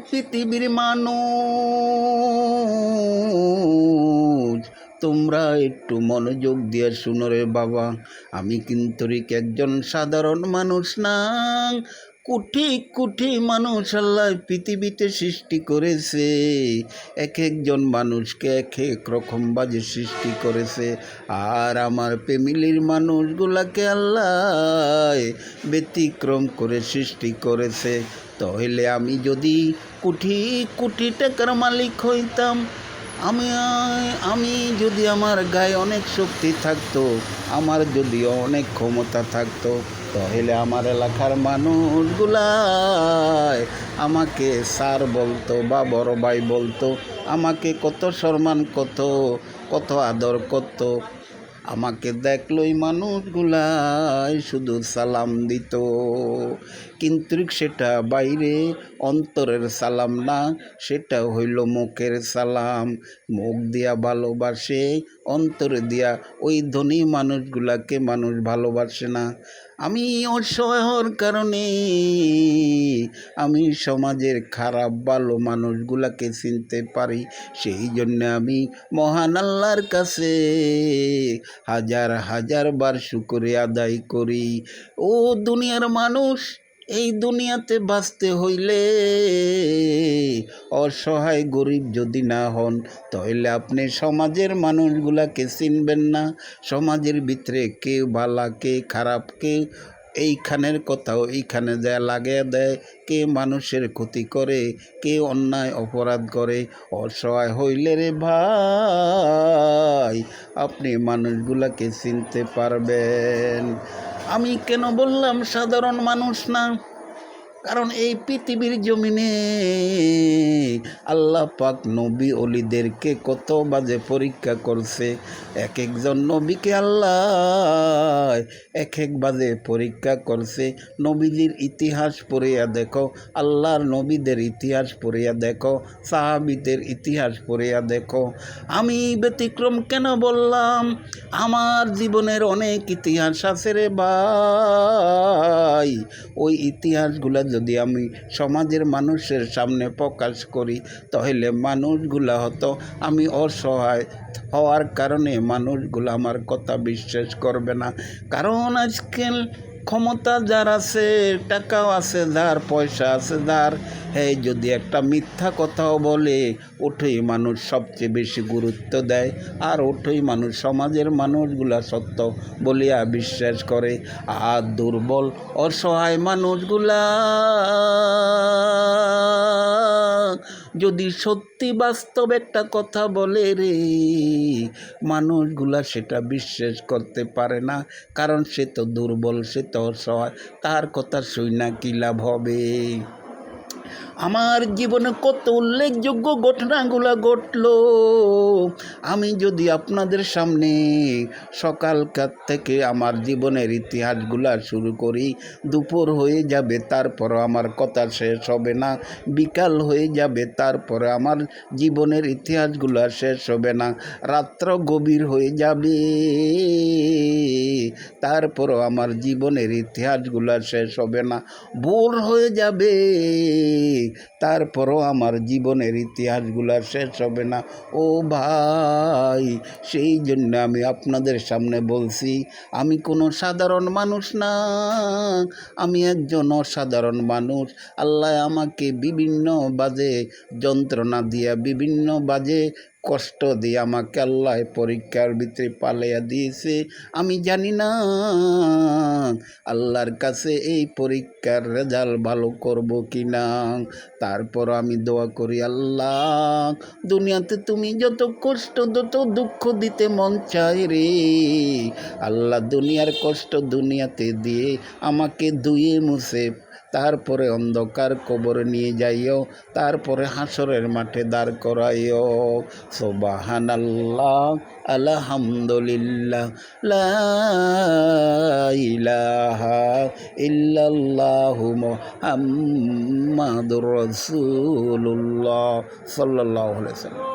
পৃথিবীর মানুষ, তোমরা একটু মনোযোগ দিয়ে শুনো রে বাবা। আমি কিন্তু একজন সাধারণ মানুষ না, কোটি কোটি মানুষ আল্লাহ পৃথিবীতে সৃষ্টি করেছে। এক একজন মানুষকে এক এক রকম বাজে সৃষ্টি করেছে। আর আমার ফ্যামিলির মানুষগুলাকে আল্লাহ ব্যতিক্রম করে সৃষ্টি করেছে। তাহলে আমি যদি কোটি কোটি টাকার মালিক হইতাম, আমি যদি আমার গায়ে অনেক শক্তি থাকতো, আমার যদি অনেক ক্ষমতা থাকতো, তাহলে আমার এলাকার মানুষগুলা আমাকে স্যার বলতো বা বড় ভাই বলতো, আমাকে কত সম্মান কত আদর করত। আমাকে দেখলই মানুষগুলাই শুধু সালাম দিত। কিন্তু সেটা বাইরে অন্তরের সালাম না, সেটা হইল মুখের সালাম। মুখ দিয়া ভালোবাসে, অন্তরে দিয়া ওই ধনী মানুষগুলাকে মানুষ ভালোবাসে না। আমি অসহায়ের কারণে আমি সমাজের খারাপ ভালো মানুষগুলাকে চিনতে পারি। সেই জন্য আমি মহান আল্লাহর কাছে হাজার হাজার বার শুকরিয়া আদায় করি। ও দুনিয়ার মানুষ, এই দুনিয়াতে বাঁচতে হইলে অসহায় গরিব যদি না হন, তাহলে আপনি সমাজের মানুষগুলাকে চিনবেন না। সমাজের ভিতরে কে ভালা কে খারাপ, কে এইখানের কথাও এইখানে দেয়া লাগিয়ে দেয়, কে মানুষের ক্ষতি করে, কে অন্যায় অপরাধ করে। অসহায় হইলে রে ভাই আপনি মানুষগুলাকে চিনতে পারবেন। আমি কেন বললাম সাধারণ মানুষ না? কারণ এই পৃথিবীর জমিনে আল্লাহ পাক নবী অলিদেরকে কত বাজে পরীক্ষা করছে। এক একজন নবীকে আল্লাহ এক এক বাজে পরীক্ষা করছে। নবীদের ইতিহাস পড়িয়া দেখো, আল্লাহর নবীদের ইতিহাস পড়িয়া দেখো, সাহাবীদের ইতিহাস পড়িয়া দেখো। আমি ব্যতিক্রম কেন বললাম? আমার জীবনের অনেক ইতিহাস আছে রে ভাই। ওই ইতিহাসগুলা যদি আমি সমাজের মানুষের সামনে প্রকাশ করি, তাহলে মানুষগুলা হতো আমি অসহায় হওয়ার কারণে মানুষগুলো আমার কথা বিশ্বাস করবে না। কারণ আজকাল ক্ষমতা যার আছে, টাকাও আছে যার, পয়সা আছে যার, হ্যাঁ যদি একটা মিথ্যা কথাও বলে, ওঠেই মানুষ সবচেয়ে বেশি গুরুত্ব দেয়। আর ওঠেই মানুষ সমাজের মানুষগুলা সত্য বলিয়া বিশ্বাস করে। আর দুর্বল অসহায় মানুষগুলা যদি সত্যি বাস্তব একটা কথা বলে রে, মানুষগুলা সেটা বিশ্বাস করতে পারে না। কারণ সে তো দুর্বল, সে তো অসহায়, তার কথা শুনে কি লাভ হবে? আমার জীবনে কত উল্লেখযোগ্য ঘটনাগুলো ঘটলো। আমি যদি আপনাদের সামনে সকালকার থেকে আমার জীবনের ইতিহাসগুলা শুরু করি, দুপুর হয়ে যাবে তারপরও আমার কথা শেষ হবে না। বিকাল হয়ে যাবে তারপরে আমার জীবনের ইতিহাসগুলো শেষ হবে না। রাত্র গভীর হয়ে যাবে তারপরও আমার জীবনের ইতিহাসগুলো শেষ হবে না। ভোর হয়ে যাবে তারপরও আমার জীবনের ইতিহাসগুলো শেষ হবে না। ও ভাই, সেই জন্য আমি আপনাদের সামনে বলছি, আমি কোনো সাধারণ মানুষ না, আমি একজন অসাধারণ মানুষ। আল্লাহ আমাকে বিভিন্ন বাজে যন্ত্রণা দিয়া, বিভিন্ন বাজে কষ্ট দিয়ে আমাকে আল্লাহ পরীক্ষার ভিতরে পালাইয়া দিয়েছে। আমি জানি না আল্লাহর কাছে এই পরীক্ষার রেজাল্ট ভালো করব কি না। তারপর আমি দোয়া করি, আল্লাহ দুনিয়াতে তুমি যত কষ্ট যত দুঃখ দিতে মন চায় রে আল্লাহ, দুনিয়ার কষ্ট দুনিয়াতে দিয়ে আমাকে ধুয়ে মুছে তারপরে অন্ধকার কবরে নিয়ে যাইও, তারপরে হাসরের মাঠে দাঁড় করাইও। সুবহানাল্লাহ, আলহামদুলিল্লাহ, লা ইলাহা ইল্লাল্লাহু মুহাম্মাদুর রাসূলুল্লাহ সাল্লাল্লাহু আলাইহি ওয়াসাল্লাম।